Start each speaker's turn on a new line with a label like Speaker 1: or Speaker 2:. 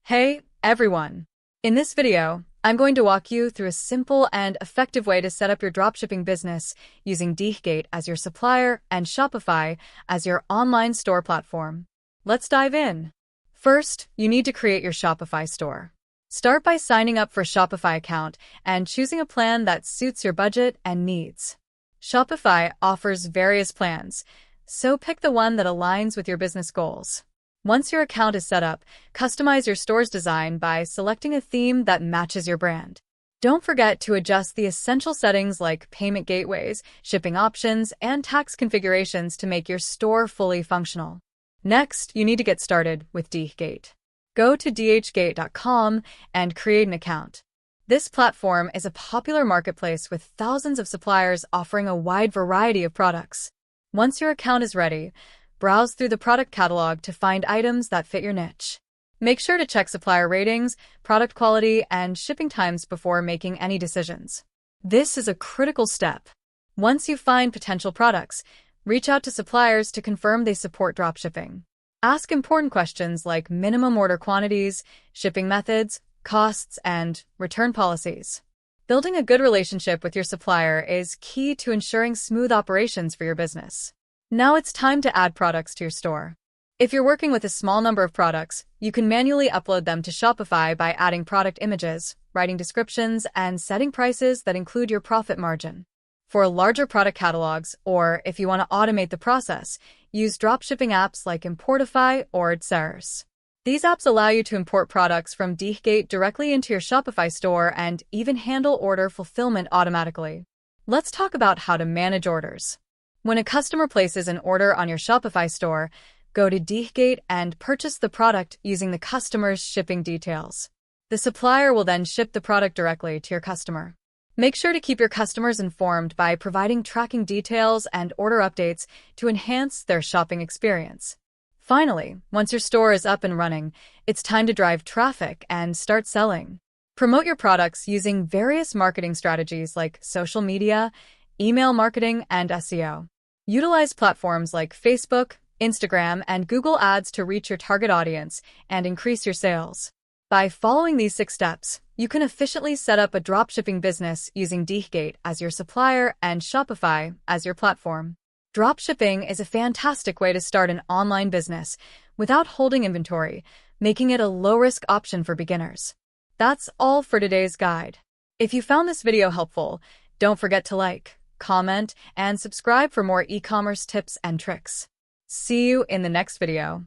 Speaker 1: Hey, everyone! In this video, I'm going to walk you through a simple and effective way to set up your dropshipping business using Dhgate as your supplier and Shopify as your online store platform. Let's dive in. First, you need to create your Shopify store. Start by signing up for a Shopify account and choosing a plan that suits your budget and needs. Shopify offers various plans, so pick the one that aligns with your business goals. Once your account is set up, customize your store's design by selecting a theme that matches your brand. Don't forget to adjust the essential settings like payment gateways, shipping options, and tax configurations to make your store fully functional. Next, you need to get started with Dhgate. Go to dhgate.com and create an account. This platform is a popular marketplace with thousands of suppliers offering a wide variety of products. Once your account is ready, browse through the product catalog to find items that fit your niche. Make sure to check supplier ratings, product quality, and shipping times before making any decisions. This is a critical step. Once you find potential products, reach out to suppliers to confirm they support dropshipping. Ask important questions like minimum order quantities, shipping methods, costs, and return policies. Building a good relationship with your supplier is key to ensuring smooth operations for your business. Now it's time to add products to your store. If you're working with a small number of products, you can manually upload them to Shopify by adding product images, writing descriptions, and setting prices that include your profit margin. For larger product catalogs, or if you want to automate the process, use dropshipping apps like Importify or Dropshipping. These apps allow you to import products from Dhgate directly into your Shopify store and even handle order fulfillment automatically. Let's talk about how to manage orders. When a customer places an order on your Shopify store, go to Dhgate and purchase the product using the customer's shipping details. The supplier will then ship the product directly to your customer. Make sure to keep your customers informed by providing tracking details and order updates to enhance their shopping experience. Finally, once your store is up and running, it's time to drive traffic and start selling. Promote your products using various marketing strategies like social media, email marketing, and SEO. Utilize platforms like Facebook, Instagram, and Google Ads to reach your target audience and increase your sales. By following these 6 steps, you can efficiently set up a dropshipping business using Dhgate as your supplier and Shopify as your platform. Dropshipping is a fantastic way to start an online business without holding inventory, making it a low-risk option for beginners. That's all for today's guide. If you found this video helpful, don't forget to like, comment, and subscribe for more e-commerce tips and tricks. See you in the next video.